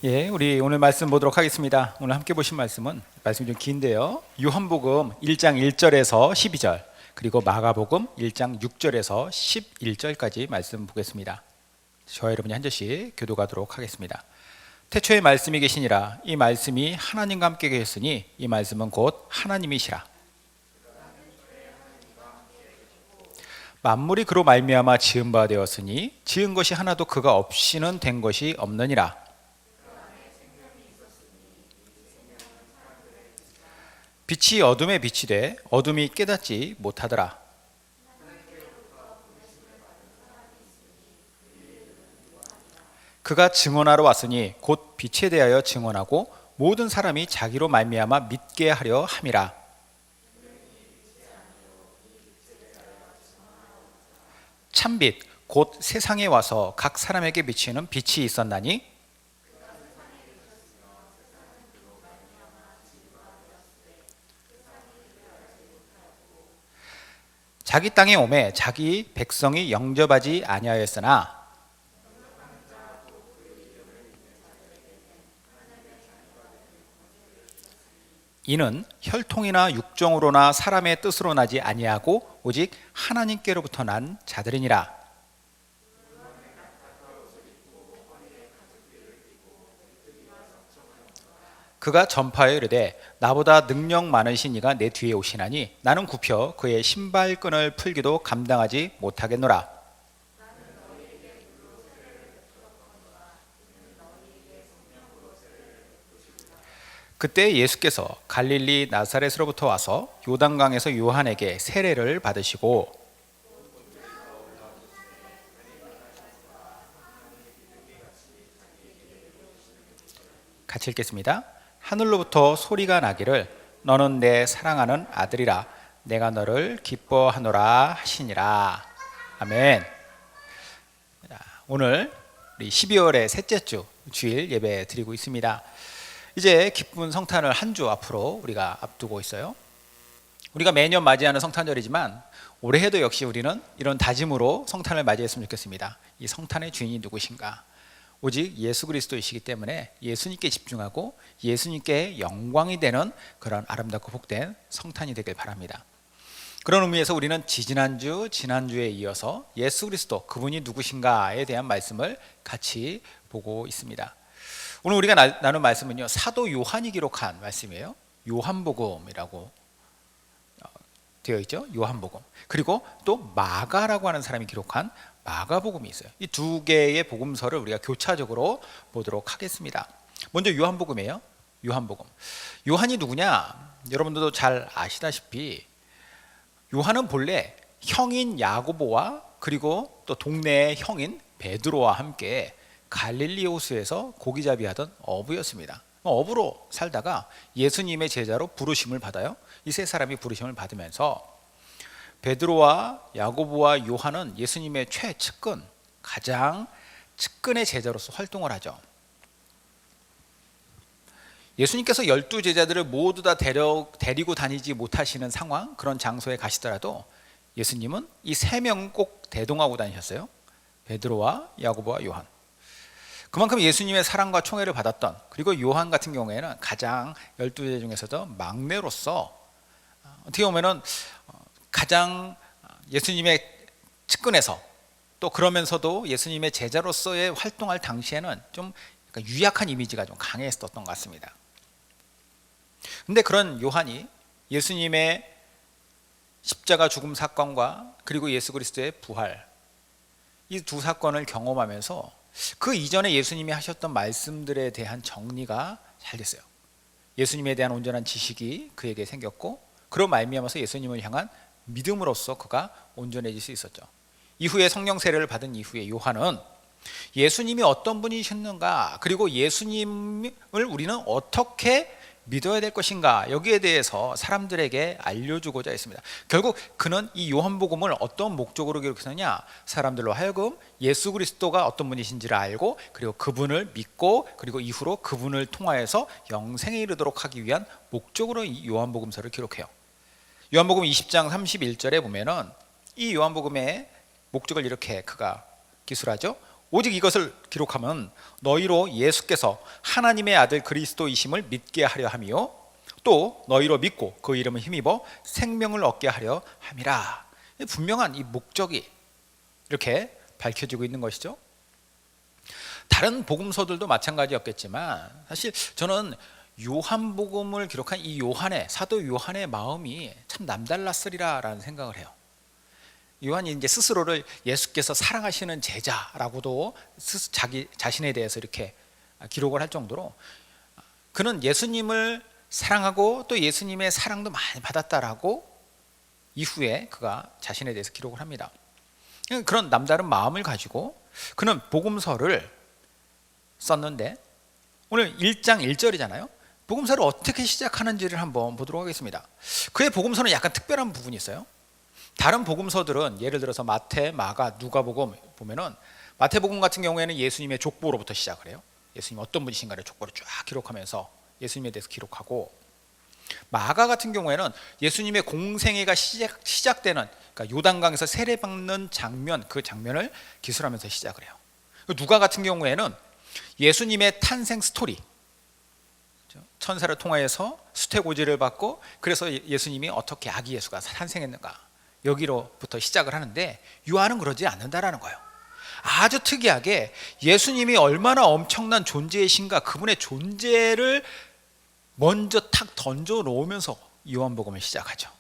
예, 우리 오늘 말씀 보도록 하겠습니다. 오늘 함께 보신 말씀이 좀 긴데요. 요한복음 1장 1절에서 12절, 그리고 마가복음 1장 6절에서 11절까지 말씀 보겠습니다. 저와 여러분이 한 절씩 교도하도록 하겠습니다. 태초에 말씀이 계시니라. 이 말씀이 하나님과 함께 계셨으니 이 말씀은 곧 하나님이시라. 만물이 그로 말미암아 지은 바 되었으니 지은 것이 하나도 그가 없이는 된 것이 없느니라. 빛이 어둠에 비치되 어둠이 깨닫지 못하더라. 그가 증언하러 왔으니 곧 빛에 대하여 증언하고 모든 사람이 자기로 말미암아 믿게 하려 함이라. 참빛 곧 세상에 와서 각 사람에게 비치는 빛이 있었나니 자기 땅에 오매 자기 백성이 영접하지 아니하였으나 이는 혈통이나 육정으로나 사람의 뜻으로 나지 아니하고 오직 하나님께로부터 난 자들이니라. 그가 전파하여 이르되 나보다 능력 많으신 이가 내 뒤에 오시나니 나는 굽혀 그의 신발끈을 풀기도 감당하지 못하겠노라. 그때 예수께서 갈릴리 나사렛으로부터 와서 요단강에서 요한에게 세례를 받으시고 같이 읽겠습니다. 하늘로부터 소리가 나기를 너는 내 사랑하는 아들이라 내가 너를 기뻐하노라 하시니라. 아멘. 오늘 우리 12월의 셋째 주 주일 예배 드리고 있습니다. 이제 기쁜 성탄을 한 주 앞으로 우리가 앞두고 있어요. 우리가 매년 맞이하는 성탄절이지만 올해에도 역시 우리는 이런 다짐으로 성탄을 맞이했으면 좋겠습니다. 이 성탄의 주인이 누구신가? 오직 예수 그리스도이시기 때문에 예수님께 집중하고 예수님께 영광이 되는 그런 아름답고 복된 성탄이 되길 바랍니다. 그런 의미에서 우리는 지난주에 이어서 예수 그리스도 그분이 누구신가에 대한 말씀을 같이 보고 있습니다. 오늘 우리가 나눌 말씀은요, 사도 요한이 기록한 말씀이에요. 요한복음이라고 되어 있죠. 요한복음. 그리고 또 마가라고 하는 사람이 기록한 마가복음이 있어요. 이 두 개의 복음서를 우리가 교차적으로 보도록 하겠습니다. 먼저 요한복음이에요. 요한복음. 요한이 누구냐? 여러분들도 잘 아시다시피 요한은 본래 형인 야고보와 그리고 또 동네의 형인 베드로와 함께 갈릴리 호수에서 고기잡이하던 어부였습니다. 어부로 살다가 예수님의 제자로 부르심을 받아요. 이 세 사람이 부르심을 받으면서 베드로와 야고보와 요한은 예수님의 최측근, 가장 측근의 제자로서 활동을 하죠. 예수님께서 12제자들을 모두 다 데리고 다니지 못하시는 상황, 그런 장소에 가시더라도 예수님은 이 세 명 꼭 대동하고 다니셨어요. 베드로와 야고보와 요한. 그만큼 예수님의 사랑과 총애를 받았던, 그리고 요한 같은 경우에는 가장 12제자 중에서도 막내로서 어떻게 보면은 가장 예수님의 측근에서 또 그러면서도 예수님의 제자로서의 활동할 당시에는 좀 유약한 이미지가 좀 강했었던 것 같습니다. 근데 그런 요한이 예수님의 십자가 죽음 사건과 그리고 예수 그리스도의 부활, 이 두 사건을 경험하면서 그 이전에 예수님이 하셨던 말씀들에 대한 정리가 잘 됐어요. 예수님에 대한 온전한 지식이 그에게 생겼고, 그로 말미암아서 예수님을 향한 믿음으로써 그가 온전해질 수 있었죠. 이후에 성령 세례를 받은 이후에 요한은 예수님이 어떤 분이셨는가, 그리고 예수님을 우리는 어떻게 믿어야 될 것인가, 여기에 대해서 사람들에게 알려주고자 했습니다. 결국 그는 이 요한복음을 어떤 목적으로 기록했느냐, 사람들로 하여금 예수 그리스도가 어떤 분이신지를 알고 그리고 그분을 믿고 그리고 이후로 그분을 통하여서 영생에 이르도록 하기 위한 목적으로 이 요한복음서를 기록해요. 요한복음 20장 31절에 보면은 이 요한복음의 목적을 이렇게 그가 기술하죠. 오직 이것을 기록하면 너희로 예수께서 하나님의 아들 그리스도이심을 믿게 하려 함이요 또 너희로 믿고 그 이름을 힘입어 생명을 얻게 하려 함이라. 분명한 이 목적이 이렇게 밝혀지고 있는 것이죠. 다른 복음서들도 마찬가지였겠지만 사실 저는 요한복음을 기록한 이 요한의 사도 요한의 마음이 참 남달랐으리라라는 생각을 해요. 요한이 이제 스스로를 예수께서 사랑하시는 제자라고도 자기 자신에 대해서 이렇게 기록을 할 정도로 그는 예수님을 사랑하고 또 예수님의 사랑도 많이 받았다라고 이후에 그가 자신에 대해서 기록을 합니다. 그런 남다른 마음을 가지고 그는 복음서를 썼는데 오늘 1장 1절이잖아요. 복음서를 어떻게 시작하는지를 한번 보도록 하겠습니다. 그의 복음서는 약간 특별한 부분이 있어요. 다른 복음서들은 예를 들어서 마태, 마가, 누가복음 보면은 마태복음 같은 경우에는 예수님의 족보로부터 시작을 해요. 예수님 어떤 분이신가를 족보를 쫙 기록하면서 예수님에 대해서 기록하고, 마가 같은 경우에는 예수님의 공생애가 시작되는 그러니까 요단강에서 세례받는 장면, 그 장면을 기술하면서 시작을 해요. 누가 같은 경우에는 예수님의 탄생 스토리, 천사를 통하여서 수태고지를 받고 그래서 예수님이 어떻게 아기 예수가 탄생했는가 여기로부터 시작을 하는데, 요한은 그러지 않는다라는 거예요. 아주 특이하게 예수님이 얼마나 엄청난 존재이신가, 그분의 존재를 먼저 탁 던져 놓으면서 요한복음을 시작하죠.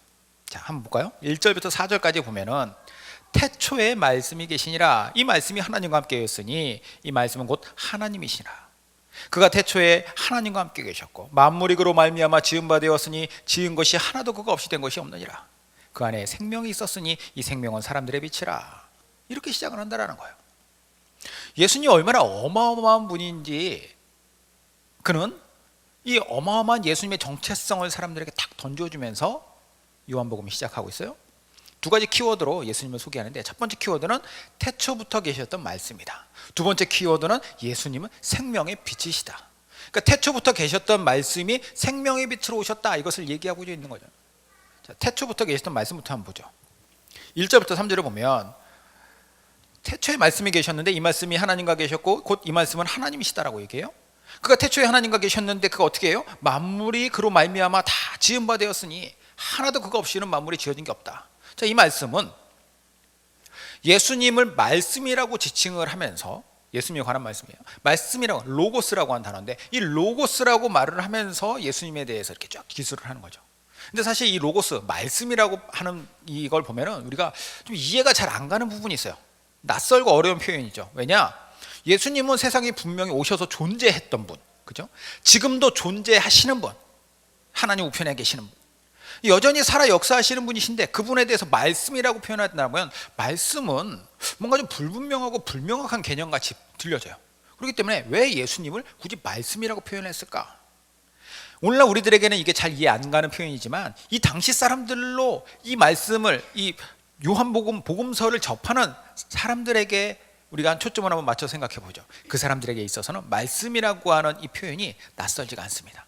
자, 한번 볼까요? 1절부터 4절까지 보면은 태초에 말씀이 계시니라. 이 말씀이 하나님과 함께였으니 이 말씀은 곧 하나님이시라. 그가 태초에 하나님과 함께 계셨고 만물이 그로 말미암아 지은 바 되었으니 지은 것이 하나도 그가 없이 된 것이 없느니라. 그 안에 생명이 있었으니 이 생명은 사람들의 빛이라. 이렇게 시작을 한다라는 거예요. 예수님이 얼마나 어마어마한 분인지 그는 이 어마어마한 예수님의 정체성을 사람들에게 딱 던져주면서 요한복음을 시작하고 있어요. 두 가지 키워드로 예수님을 소개하는데, 첫 번째 키워드는 태초부터 계셨던 말씀이다. 두 번째 키워드는 예수님은 생명의 빛이시다. 그러니까 태초부터 계셨던 말씀이 생명의 빛으로 오셨다, 이것을 얘기하고 있는 거죠. 자, 태초부터 계셨던 말씀부터 한번 보죠. 1절부터 3절을 보면 태초에 말씀이 계셨는데 이 말씀이 하나님과 계셨고 곧 이 말씀은 하나님이시다라고 얘기해요. 그가 태초에 하나님과 계셨는데 그가 어떻게 해요? 만물이 그로 말미암아 다 지은 바 되었으니 하나도 그가 없이는 만물이 지어진 게 없다. 자, 이 말씀은 예수님을 말씀이라고 지칭을 하면서, 예수님에 관한 말씀이에요. 말씀이라고, 로고스라고 하는 단어인데 이 로고스라고 말을 하면서 예수님에 대해서 이렇게 쫙 기술을 하는 거죠. 근데 사실 이 로고스, 말씀이라고 하는 이걸 보면은 우리가 좀 이해가 잘 안 가는 부분이 있어요. 낯설고 어려운 표현이죠. 왜냐? 예수님은 세상에 분명히 오셔서 존재했던 분, 그죠? 지금도 존재하시는 분, 하나님 우편에 계시는 분, 여전히 살아 역사하시는 분이신데 그분에 대해서 말씀이라고 표현한다면 말씀은 뭔가 좀 불분명하고 불명확한 개념같이 들려져요. 그렇기 때문에 왜 예수님을 굳이 말씀이라고 표현했을까? 오늘날 우리들에게는 이게 잘 이해 안 가는 표현이지만 이 당시 사람들로 이 말씀을, 이 요한복음 복음서를 접하는 사람들에게 우리가 초점을 한번 맞춰 생각해 보죠. 그 사람들에게 있어서는 말씀이라고 하는 이 표현이 낯설지가 않습니다.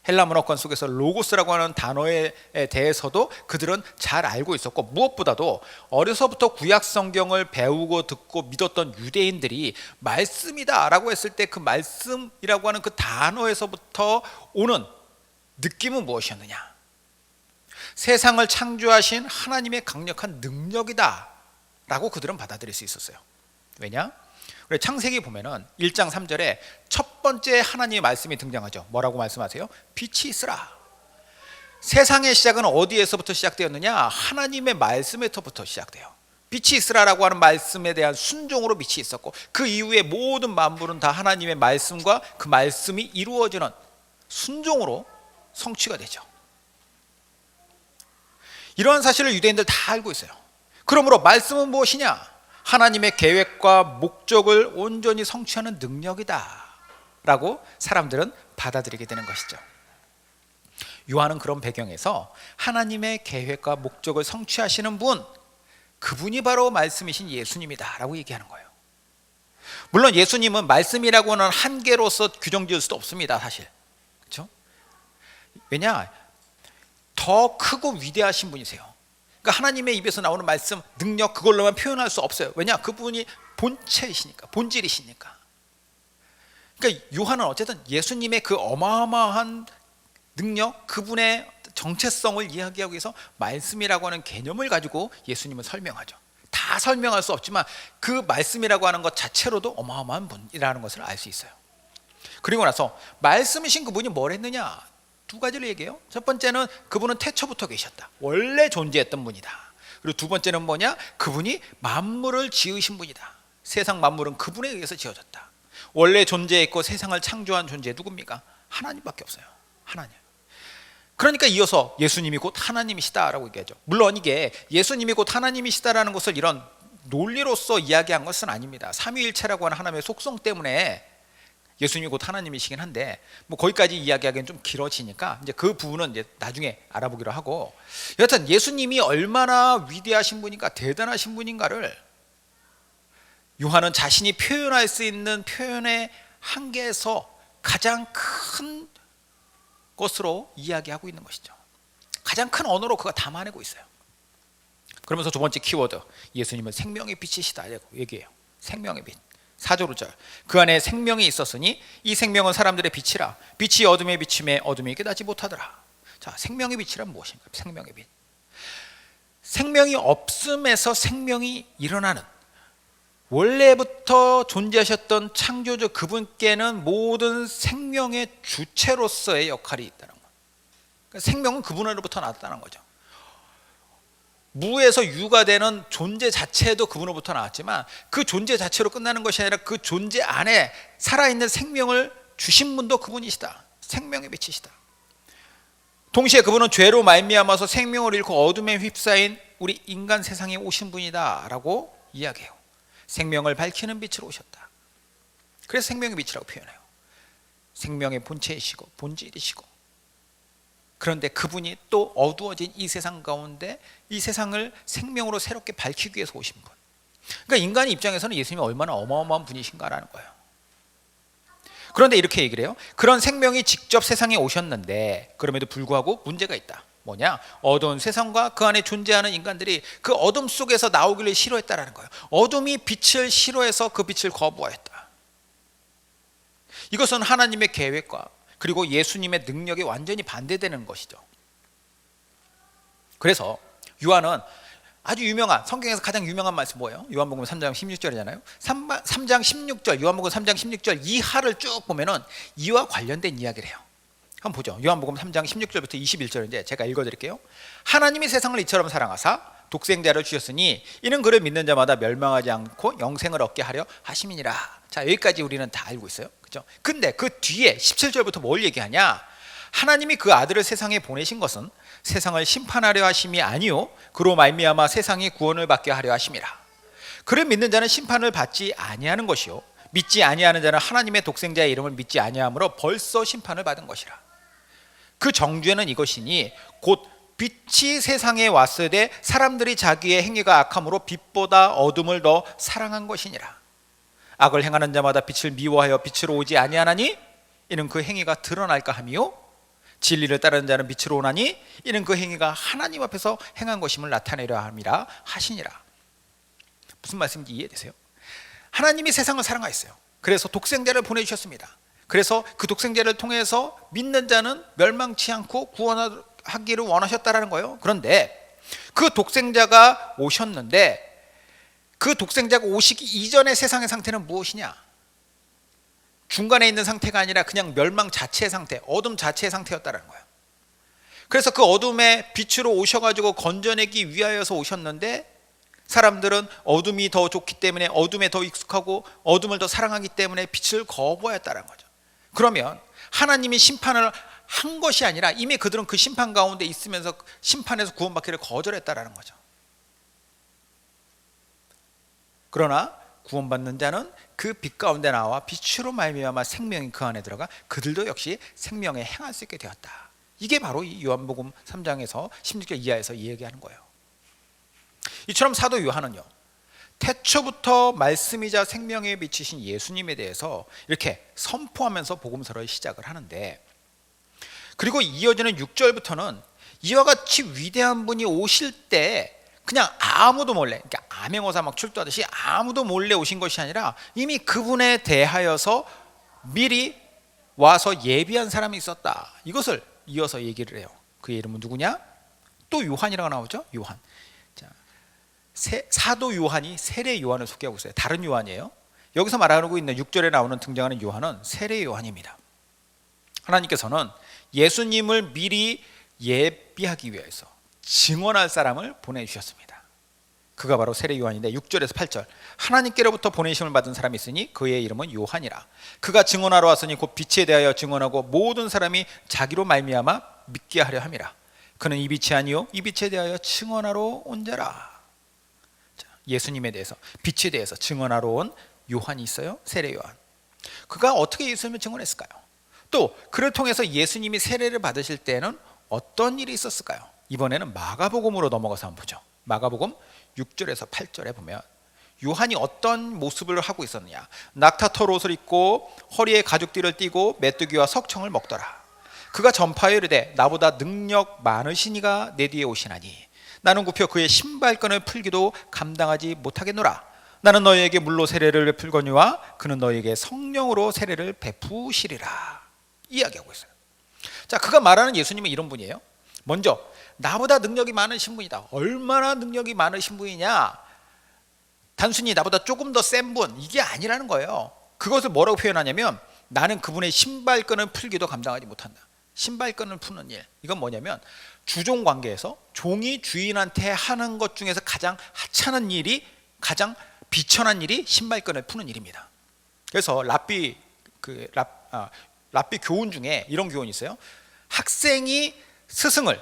헬라 문화권 속에서 로고스라고 하는 단어에 대해서도 그들은 잘 알고 있었고, 무엇보다도 어려서부터 구약 성경을 배우고 듣고 믿었던 유대인들이 말씀이다라고 했을 때 그 말씀이라고 하는 그 단어에서부터 오는 느낌은 무엇이었느냐? 세상을 창조하신 하나님의 강력한 능력이다라고 그들은 받아들일 수 있었어요. 왜냐? 우리 창세기 보면은 1장 3절에 첫 번째 하나님의 말씀이 등장하죠. 뭐라고 말씀하세요? 빛이 있으라. 세상의 시작은 어디에서부터 시작되었느냐? 하나님의 말씀에서부터 시작돼요. 빛이 있으라라고 하는 말씀에 대한 순종으로 빛이 있었고, 그 이후에 모든 만물은 다 하나님의 말씀과 그 말씀이 이루어지는 순종으로 성취가 되죠. 이러한 사실을 유대인들 다 알고 있어요. 그러므로 말씀은 무엇이냐? 하나님의 계획과 목적을 온전히 성취하는 능력이다 라고 사람들은 받아들이게 되는 것이죠. 요한은 그런 배경에서 하나님의 계획과 목적을 성취하시는 분, 그분이 바로 말씀이신 예수님이다 라고 얘기하는 거예요. 물론 예수님은 말씀이라고 하는 한계로서 규정 지을 수도 없습니다, 사실. 그렇죠? 왜냐? 더 크고 위대하신 분이세요. 그러니까 하나님의 입에서 나오는 말씀, 능력, 그걸로만 표현할 수 없어요. 왜냐? 그분이 본체이시니까, 본질이시니까. 그러니까 요한은 어쨌든 예수님의 그 어마어마한 능력, 그분의 정체성을 이야기하기 위해서 말씀이라고 하는 개념을 가지고 예수님을 설명하죠. 다 설명할 수 없지만 그 말씀이라고 하는 것 자체로도 어마어마한 분이라는 것을 알 수 있어요. 그리고 나서 말씀이신 그분이 뭘 했느냐, 두 가지를 얘기해요. 첫 번째는 그분은 태초부터 계셨다, 원래 존재했던 분이다. 그리고 두 번째는 뭐냐, 그분이 만물을 지으신 분이다. 세상 만물은 그분에 의해서 지어졌다. 원래 존재했고 세상을 창조한 존재 누굽니까? 하나님밖에 없어요. 하나님. 그러니까 이어서 예수님이 곧 하나님이시다라고 얘기하죠. 물론 이게 예수님이 곧 하나님이시다라는 것을 이런 논리로서 이야기한 것은 아닙니다. 삼위일체라고 하는 하나님의 속성 때문에 예수님이 곧 하나님이시긴 한데, 뭐 거기까지 이야기하기는 좀 길어지니까 이제 그 부분은 이제 나중에 알아보기로 하고, 여하튼 예수님이 얼마나 위대하신 분인가, 대단하신 분인가를 요한은 자신이 표현할 수 있는 표현의 한계에서 가장 큰 것으로 이야기하고 있는 것이죠. 가장 큰 언어로 그가 담아내고 있어요. 그러면서 두 번째 키워드, 예수님은 생명의 빛이시다라고 얘기해요. 생명의 빛. 4절 그 안에 생명이 있었으니 이 생명은 사람들의 빛이라. 빛이 어둠에 비침에 어둠이 깨닫지 못하더라. 자, 생명의 빛이란 무엇인가? 생명의 빛. 생명이 없음에서 생명이 일어나는, 원래부터 존재하셨던 창조주 그분께는 모든 생명의 주체로서의 역할이 있다는 거예요. 그러니까 생명은 그분으로부터 나왔다는 거죠. 무에서 유가 되는 존재 자체도 그분으로부터 나왔지만 그 존재 자체로 끝나는 것이 아니라 그 존재 안에 살아있는 생명을 주신 분도 그분이시다. 생명의 빛이시다. 동시에 그분은 죄로 말미암아서 생명을 잃고 어둠에 휩싸인 우리 인간 세상에 오신 분이다 라고 이야기해요. 생명을 밝히는 빛으로 오셨다. 그래서 생명의 빛이라고 표현해요. 생명의 본체이시고 본질이시고, 그런데 그분이 또 어두워진 이 세상 가운데 이 세상을 생명으로 새롭게 밝히기 위해서 오신 분. 그러니까 인간의 입장에서는 예수님이 얼마나 어마어마한 분이신가라는 거예요. 그런데 이렇게 얘기를 해요. 그런 생명이 직접 세상에 오셨는데 그럼에도 불구하고 문제가 있다. 뭐냐? 어두운 세상과 그 안에 존재하는 인간들이 그 어둠 속에서 나오기를 싫어했다라는 거예요. 어둠이 빛을 싫어해서 그 빛을 거부하였다. 이것은 하나님의 계획과 그리고 예수님의 능력에 완전히 반대되는 것이죠. 그래서 요한은 아주 유명한, 성경에서 가장 유명한 말씀 뭐예요? 요한복음 3장 16절이잖아요. 3장 16절, 요한복음 3장 16절 이하를 쭉 보면은 이와 관련된 이야기를 해요. 한번 보죠. 요한복음 3장 16절부터 21절인데 제가 읽어드릴게요. 하나님이 세상을 이처럼 사랑하사 독생자를 주셨으니 이는 그를 믿는 자마다 멸망하지 않고 영생을 얻게 하려 하심이니라. 자, 여기까지 우리는 다 알고 있어요. 그렇죠? 근데 그 뒤에 17절부터 뭘 얘기하냐? 하나님이 그 아들을 세상에 보내신 것은 세상을 심판하려 하심이 아니요 그로 말미암아 세상이 구원을 받게 하려 하심이라. 그를 믿는 자는 심판을 받지 아니하는 것이요 믿지 아니하는 자는 하나님의 독생자의 이름을 믿지 아니함으로 벌써 심판을 받은 것이라. 그 정죄는 이것이니 곧 빛이 세상에 왔을 때 사람들이 자기의 행위가 악함으로 빛보다 어둠을 더 사랑한 것이니라. 악을 행하는 자마다 빛을 미워하여 빛으로 오지 아니하나니 이는 그 행위가 드러날까 함이요 진리를 따르는 자는 빛으로 오나니 이는 그 행위가 하나님 앞에서 행한 것임을 나타내려 함이라 하시니라. 무슨 말씀인지 이해되세요? 하나님이 세상을 사랑하였어요. 그래서 독생자를 보내주셨습니다. 그래서 그 독생자를 통해서 믿는 자는 멸망치 않고 구원하기를 원하셨다라는 거예요. 그런데 그 독생자가 오셨는데 그 독생자가 오시기 이전의 세상의 상태는 무엇이냐? 중간에 있는 상태가 아니라 그냥 멸망 자체의 상태, 어둠 자체의 상태였다는 거예요. 그래서 그 어둠의 빛으로 오셔가지고 건져내기 위하여서 오셨는데 사람들은 어둠이 더 좋기 때문에 어둠에 더 익숙하고 어둠을 더 사랑하기 때문에 빛을 거부하였다는 거죠. 그러면 하나님이 심판을 한 것이 아니라 이미 그들은 그 심판 가운데 있으면서 심판에서 구원받기를 거절했다라는 거죠. 그러나 구원받는 자는 그 빛 가운데 나와 빛으로 말미암아 생명이 그 안에 들어가 그들도 역시 생명에 행할 수 있게 되었다. 이게 바로 이 요한복음 3장에서 16절 이하에서 이야기하는 거예요. 이처럼 사도 요한은요, 태초부터 말씀이자 생명에 비치신 예수님에 대해서 이렇게 선포하면서 복음서를 시작을 하는데, 그리고 이어지는 6절부터는 이와 같이 위대한 분이 오실 때 그냥 아무도 몰래, 그러니까 암행어사 막 출두하듯이 아무도 몰래 오신 것이 아니라 이미 그분에 대하여서 미리 와서 예비한 사람이 있었다. 이것을 이어서 얘기를 해요. 그의 이름은 누구냐? 또 요한이라고 나오죠. 요한. 자, 사도 요한이 세례 요한을 소개하고 있어요. 다른 요한이에요. 여기서 말하고 있는 6절에 나오는 등장하는 요한은 세례 요한입니다. 하나님께서는 예수님을 미리 예비하기 위해서 증언할 사람을 보내주셨습니다. 그가 바로 세례 요한인데 6절에서 8절, 하나님께로부터 보내심을 받은 사람이 있으니 그의 이름은 요한이라. 그가 증언하러 왔으니 곧 빛에 대하여 증언하고 모든 사람이 자기로 말미암아 믿게 하려 함이라. 그는 이 빛이 아니요 이 빛에 대하여 증언하러 온 자라. 자, 예수님에 대해서, 빛에 대해서 증언하러 온 요한이 있어요. 세례 요한. 그가 어떻게 예수님을 증언했을까요? 또 그를 통해서 예수님이 세례를 받으실 때는 어떤 일이 있었을까요? 이번에는 마가복음으로 넘어가서 한번 보죠. 마가복음 6절에서 8절에 보면 요한이 어떤 모습을 하고 있었느냐. 낙타털 옷을 입고 허리에 가죽띠를 띠고 메뚜기와 석청을 먹더라. 그가 전파하여 이르되 나보다 능력 많으신 이가 내 뒤에 오시나니 나는 굽혀 그의 신발끈을 풀기도 감당하지 못하겠노라. 나는 너희에게 물로 세례를 베풀거니와 그는 너희에게 성령으로 세례를 베푸시리라. 이야기하고 있어요. 자, 그가 말하는 예수님은 이런 분이에요. 먼저 나보다 능력이 많으신 분이다. 얼마나 능력이 많으신 분이냐? 단순히 나보다 조금 더 센 분, 이게 아니라는 거예요. 그것을 뭐라고 표현하냐면 나는 그분의 신발끈을 풀기도 감당하지 못한다. 신발끈을 푸는 일, 이건 뭐냐면 주종 관계에서 종이 주인한테 하는 것 중에서 가장 하찮은 일이, 가장 비천한 일이 신발끈을 푸는 일입니다. 그래서 랍비 교훈 중에 이런 교훈이 있어요. 학생이 스승을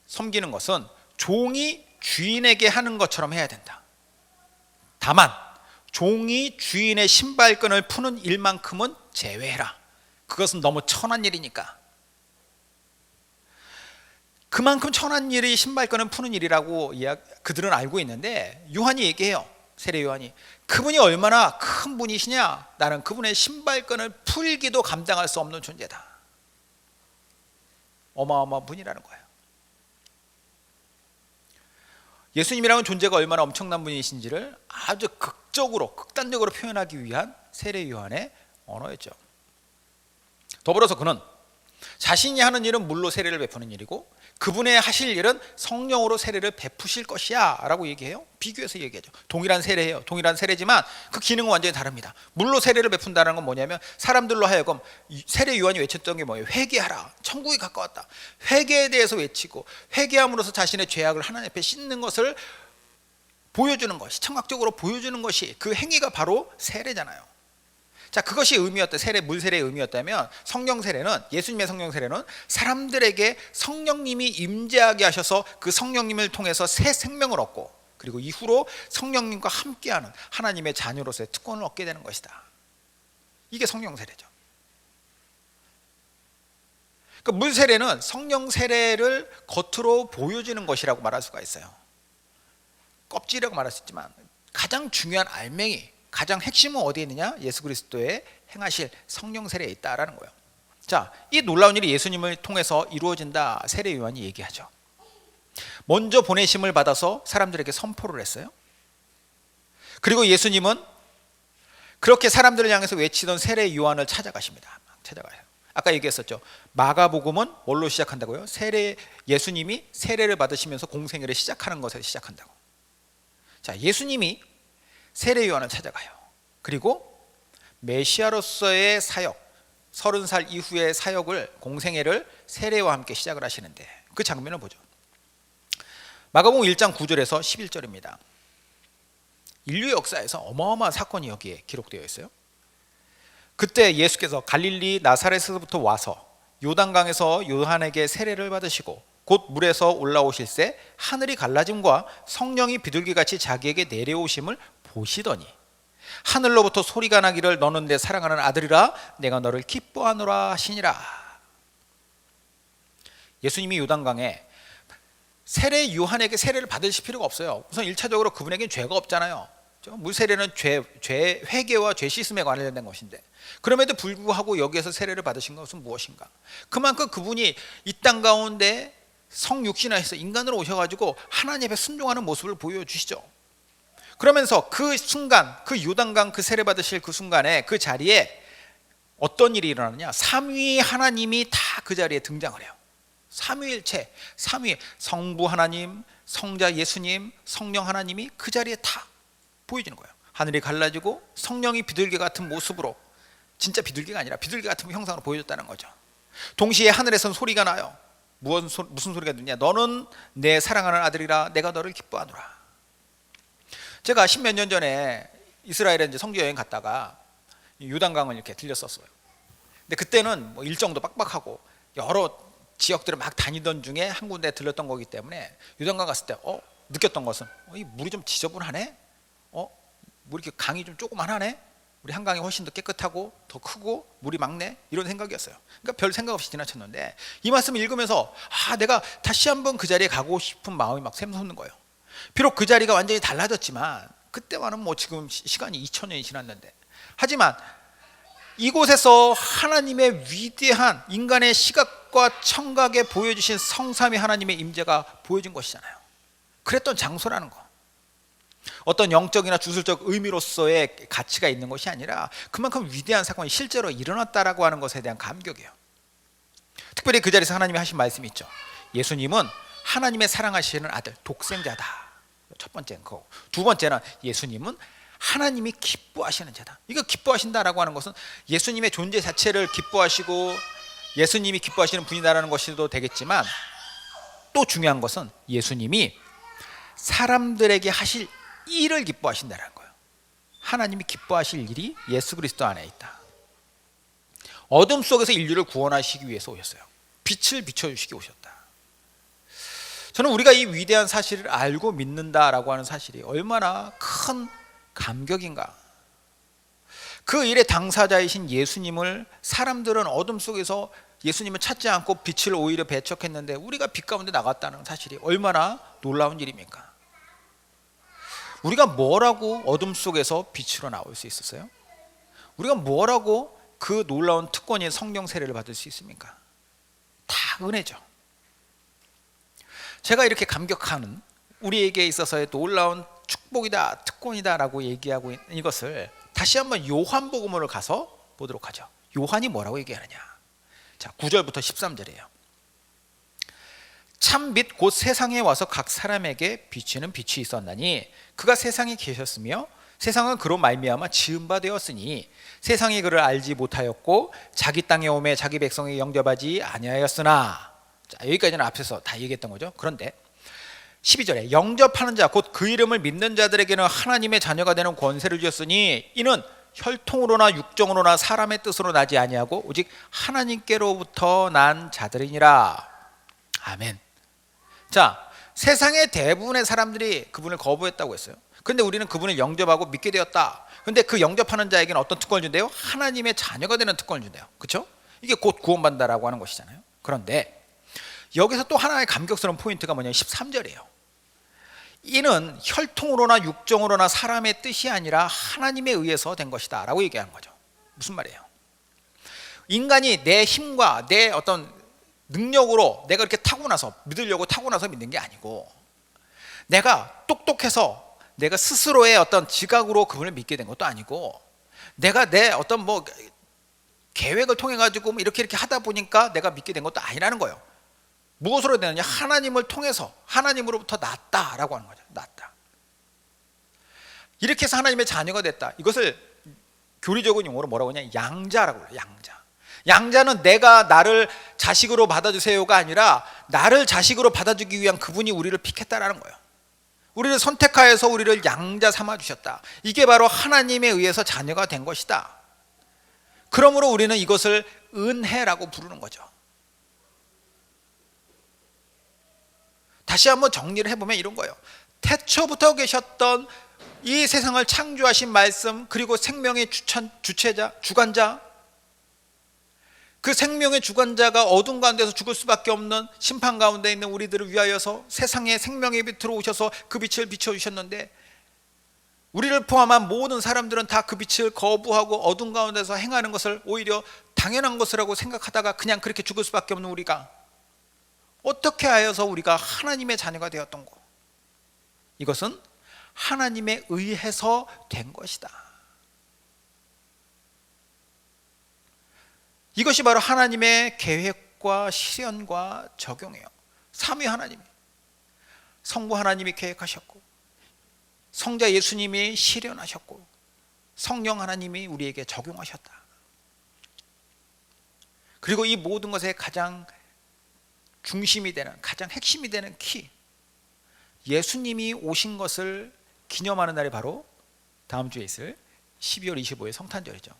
섬기는 것은 종이 주인에게 하는 것처럼 해야 된다. 다만 종이 주인의 신발끈을 푸는 일만큼은 제외해라. 그것은 너무 천한 일이니까. 그만큼 천한 일이 신발끈을 푸는 일이라고 그들은 알고 있는데 요한이 얘기해요. 세례 요한이 그분이 얼마나 큰 분이시냐. 나는 그분의 신발끈을 풀기도 감당할 수 없는 존재다. 어마어마한 분이라는 거예요. 예수님이라는 존재가 얼마나 엄청난 분이신지를 아주 극단적으로 표현하기 위한 세례 요한의 언어였죠. 더불어서 그는 자신이 하는 일은 물로 세례를 베푸는 일이고 그분의 하실 일은 성령으로 세례를 베푸실 것이야 라고 얘기해요. 비교해서 얘기하죠. 동일한 세례예요. 동일한 세례지만 그 기능은 완전히 다릅니다. 물로 세례를 베푼다는 건 뭐냐면 사람들로 하여금 세례 요한이 외쳤던 게 뭐예요? 회개하라. 천국이 가까웠다. 회개에 대해서 외치고 회개함으로써 자신의 죄악을 하나님 앞에 씻는 것을 보여주는 것이, 청각적으로 보여주는 것이, 그 행위가 바로 세례잖아요. 자, 그것이 의미였다. 물 세례의 의미였다면 성령 세례는, 예수님의 성령 세례는 사람들에게 성령님이 임재하게 하셔서 그 성령님을 통해서 새 생명을 얻고 그리고 이후로 성령님과 함께하는 하나님의 자녀로서의 특권을 얻게 되는 것이다. 이게 성령 세례죠. 그러니까 물 세례는 성령 세례를 겉으로 보여주는 것이라고 말할 수가 있어요. 껍질이라고 말할 수 있지만 가장 중요한 알맹이, 가장 핵심은 어디에 있느냐? 예수 그리스도의 행하실 성령 세례에 있다라는 거예요. 자, 이 놀라운 일이 예수님을 통해서 이루어진다. 세례 요한이 얘기하죠. 먼저 보내심을 받아서 사람들에게 선포를 했어요. 그리고 예수님은 그렇게 사람들을 향해서 외치던 세례 요한을 찾아가십니다. 찾아가요. 아까 얘기했었죠. 마가복음은 뭘로 시작한다고요? 예수님이 세례를 받으시면서 공생애를 시작하는 것에서 시작한다고. 자, 예수님이 세례 요한을 찾아가요. 그리고 메시아로서의 사역, 30살 이후의 사역을, 공생애를 세례와 함께 시작을 하시는데 그 장면을 보죠. 마가복음 1장 9절에서 11절입니다. 인류 역사에서 어마어마한 사건이 여기에 기록되어 있어요. 그때 예수께서 갈릴리 나사렛에서부터 와서 요단강에서 요한에게 세례를 받으시고 곧 물에서 올라오실새 하늘이 갈라짐과 성령이 비둘기같이 자기에게 내려오심을 보시더니 하늘로부터 소리가 나기를 너는 내 사랑하는 아들이라 내가 너를 기뻐하노라 하시니라. 예수님이 요단강에 세례 요한에게 세례를 받으실 필요가 없어요. 우선 1차적으로 그분에게는 죄가 없잖아요. 물세례는 죄 회개와 죄 씻음에 관련된 것인데 그럼에도 불구하고 여기에서 세례를 받으신 것은 무엇인가? 그만큼 그분이 이 땅 가운데 성육신하셔서 인간으로 오셔가지고 하나님 앞에 순종하는 모습을 보여주시죠. 그러면서 그 순간, 그 요단강 그 세례 받으실 그 순간에 그 자리에 어떤 일이 일어나느냐, 삼위 하나님이 다 그 자리에 등장을 해요. 삼위일체, 삼위 성부 하나님, 성자 예수님, 성령 하나님이 그 자리에 다 보여지는 거예요. 하늘이 갈라지고 성령이 비둘기 같은 모습으로, 진짜 비둘기가 아니라 비둘기 같은 형상으로 보여졌다는 거죠. 동시에 하늘에선 소리가 나요. 무슨 소리가 듣냐? 너는 내 사랑하는 아들이라 내가 너를 기뻐하노라. 제가 10몇 년 전에 이스라엘에 이제 성지 여행 갔다가 요단강을 이렇게 들렸었어요. 근데 그때는 뭐 일정도 빡빡하고 여러 지역들을 막 다니던 중에 한 군데 들렸던 거기 때문에 요단강 갔을 때 느꼈던 것은 이 물이 좀 지저분하네. 물 이렇게 강이 좀 조그만하네. 우리 한강이 훨씬 더 깨끗하고 더 크고 물이 맑네, 이런 생각이었어요. 그러니까 별 생각 없이 지나쳤는데 이 말씀을 읽으면서 내가 다시 한번 그 자리에 가고 싶은 마음이 막 샘솟는 거예요. 비록 그 자리가 완전히 달라졌지만 그때와는 뭐 지금 시간이 2000년이 지났는데, 하지만 이곳에서 하나님의 위대한 인간의 시각과 청각에 보여주신 성삼위 하나님의 임재가 보여진 것이잖아요. 그랬던 장소라는 거. 어떤 영적이나 주술적 의미로서의 가치가 있는 것이 아니라 그만큼 위대한 사건이 실제로 일어났다라고 하는 것에 대한 감격이에요. 특별히 그 자리에서 하나님이 하신 말씀이 있죠. 예수님은 하나님의 사랑하시는 아들, 독생자다. 첫 번째는 그거. 두 번째는 예수님은 하나님이 기뻐하시는 자다. 이거 기뻐하신다라고 하는 것은 예수님의 존재 자체를 기뻐하시고 예수님이 기뻐하시는 분이다라는 것이도 되겠지만, 또 중요한 것은 예수님이 사람들에게 하실 일을 기뻐하신다는 거예요. 하나님이 기뻐하실 일이 예수 그리스도 안에 있다. 어둠 속에서 인류를 구원하시기 위해서 오셨어요. 빛을 비춰주시기 오셨다. 저는 우리가 이 위대한 사실을 알고 믿는다라고 하는 사실이 얼마나 큰 감격인가. 그 일의 당사자이신 예수님을 사람들은 어둠 속에서 예수님을 찾지 않고 빛을 오히려 배척했는데 우리가 빛 가운데 나갔다는 사실이 얼마나 놀라운 일입니까? 우리가 뭐라고 어둠 속에서 빛으로 나올 수 있었어요? 우리가 뭐라고 그 놀라운 특권인 성령 세례를 받을 수 있습니까? 다 은혜죠. 제가 이렇게 감격하는, 우리에게 있어서의 놀라운 축복이다, 특권이다라고 얘기하고 있는 이것을 다시 한번 요한복음으로 가서 보도록 하죠. 요한이 뭐라고 얘기하느냐? 자, 9절부터 13절이에요. 참 빛 곧 세상에 와서 각 사람에게 비치는 빛이 있었나니 그가 세상에 계셨으며 세상은 그로 말미암아 지은 바 되었으니 세상이 그를 알지 못하였고 자기 땅에 오매 자기 백성에 영접하지 아니하였으나. 자, 여기까지는 앞에서 다 얘기했던 거죠. 그런데 12절에 영접하는 자 곧 그 이름을 믿는 자들에게는 하나님의 자녀가 되는 권세를 주셨으니 이는 혈통으로나 육정으로나 사람의 뜻으로 나지 아니하고 오직 하나님께로부터 난 자들이니라. 아멘. 자, 세상의 대부분의 사람들이 그분을 거부했다고 했어요. 그런데 우리는 그분을 영접하고 믿게 되었다. 그런데 그 영접하는 자에게는 어떤 특권을 준대요? 하나님의 자녀가 되는 특권을 준대요. 그렇죠? 이게 곧 구원받는다라고 하는 것이잖아요. 그런데 여기서 또 하나의 감격스러운 포인트가 뭐냐면 13절이에요. 이는 혈통으로나 육정으로나 사람의 뜻이 아니라 하나님에 의해서 된 것이다 라고 얘기하는 거죠. 무슨 말이에요? 인간이 내 힘과 내 어떤 능력으로 내가 이렇게 타고나서 믿으려고 타고나서 믿는 게 아니고, 내가 똑똑해서 내가 스스로의 어떤 지각으로 그분을 믿게 된 것도 아니고, 내가 내 어떤 뭐 계획을 통해 가지고 이렇게 하다 보니까 내가 믿게 된 것도 아니라는 거예요. 무엇으로 되느냐? 하나님을 통해서, 하나님으로부터 났다라고 하는 거죠. 났다. 이렇게 해서 하나님의 자녀가 됐다. 이것을 교리적인 용어로 뭐라고 하냐? 양자라고 해요. 양자. 양자는 내가 나를 자식으로 받아주세요가 아니라 나를 자식으로 받아주기 위한 그분이 우리를 픽했다라는 거예요. 우리를 선택하여서 우리를 양자 삼아 주셨다. 이게 바로 하나님에 의해서 자녀가 된 것이다. 그러므로 우리는 이것을 은혜라고 부르는 거죠. 다시 한번 정리를 해보면 이런 거예요. 태초부터 계셨던 이 세상을 창조하신 말씀, 그리고 생명의 주체자, 주관자, 그 생명의 주관자가 어둠 가운데서 죽을 수밖에 없는 심판 가운데 있는 우리들을 위하여서 세상에 생명의 빛으로 오셔서 그 빛을 비춰주셨는데, 우리를 포함한 모든 사람들은 다 그 빛을 거부하고 어둠 가운데서 행하는 것을 오히려 당연한 것이라고 생각하다가 그냥 그렇게 죽을 수밖에 없는 우리가 어떻게 하여서 우리가 하나님의 자녀가 되었던 거? 이것은 하나님에 의해서 된 것이다. 이것이 바로 하나님의 계획과 실현과 적용이에요. 삼위 하나님이, 성부 하나님이 계획하셨고, 성자 예수님이 실현하셨고, 성령 하나님이 우리에게 적용하셨다. 그리고 이 모든 것의 가장 중심이 되는, 가장 핵심이 되는 키, 예수님이 오신 것을 기념하는 날이 바로 다음 주에 있을 12월 25일 성탄절이죠.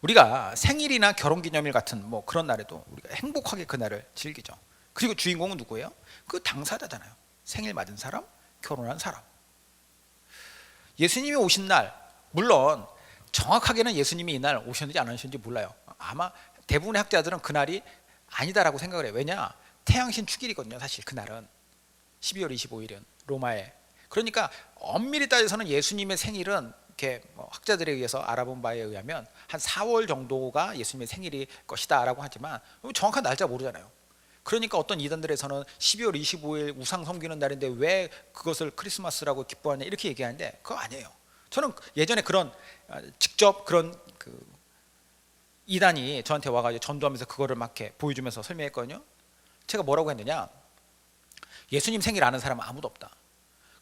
우리가 생일이나 결혼기념일 같은 뭐 그런 날에도 우리가 행복하게 그날을 즐기죠. 그리고 주인공은 누구예요? 그 당사자잖아요. 생일 맞은 사람, 결혼한 사람. 예수님이 오신 날, 물론 정확하게는 예수님이 이날 오셨는지 안 오셨는지 몰라요. 아마 대부분의 학자들은 그날이 아니다라고 생각을 해요. 왜냐? 태양신 축일이거든요. 사실 그날은 12월 25일은 로마에. 그러니까 엄밀히 따져서는 예수님의 생일은 이렇게 뭐 학자들에 의해서 알아본 바에 의하면 한 4월 정도가 예수님의 생일일 것이다라고 하지만 정확한 날짜 모르잖아요. 그러니까 어떤 이단들에서는 12월 25일 우상 섬기는 날인데 왜 그것을 크리스마스라고 기뻐하냐 이렇게 얘기하는데 그거 아니에요. 저는 예전에 그런 직접 그런 그 이단이 저한테 와가지고 전도하면서 그거를 막 이렇게 보여주면서 설명했거든요. 제가 뭐라고 했느냐? 예수님 생일 아는 사람은 아무도 없다.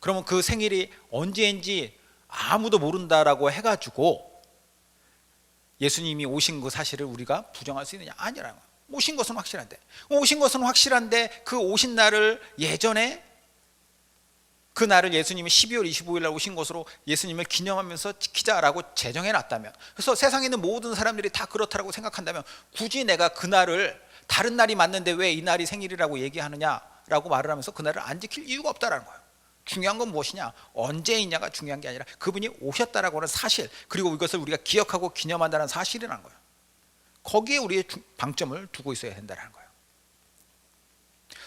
그러면 그 생일이 언제인지 아무도 모른다라고 해가지고 예수님이 오신 그 사실을 우리가 부정할 수 있느냐? 아니라는 거예요. 오신 것은 확실한데 그 오신 날을 예전에 그 날을 예수님이 12월 25일 날 오신 것으로 예수님을 기념하면서 지키자라고 제정해 놨다면, 그래서 세상에 있는 모든 사람들이 다 그렇다라고 생각한다면 굳이 내가 그 날을 다른 날이 맞는데 왜 이 날이 생일이라고 얘기하느냐라고 말을 하면서 그 날을 안 지킬 이유가 없다라는 거예요. 중요한 건 무엇이냐? 언제 있냐가 중요한 게 아니라 그분이 오셨다라고 하는 사실, 그리고 이것을 우리가 기억하고 기념한다는 사실이라는 거예요. 거기에 우리의 방점을 두고 있어야 된다는 거예요.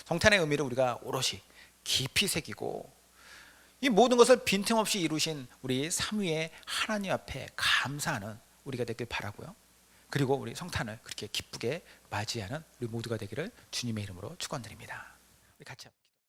성탄의 의미를 우리가 오롯이 깊이 새기고 이 모든 것을 빈틈없이 이루신 우리 삼위의 하나님 앞에 감사하는 우리가 되길 바라고요. 그리고 우리 성탄을 그렇게 기쁘게 맞이하는 우리 모두가 되기를 주님의 이름으로 축원드립니다. 우리 같이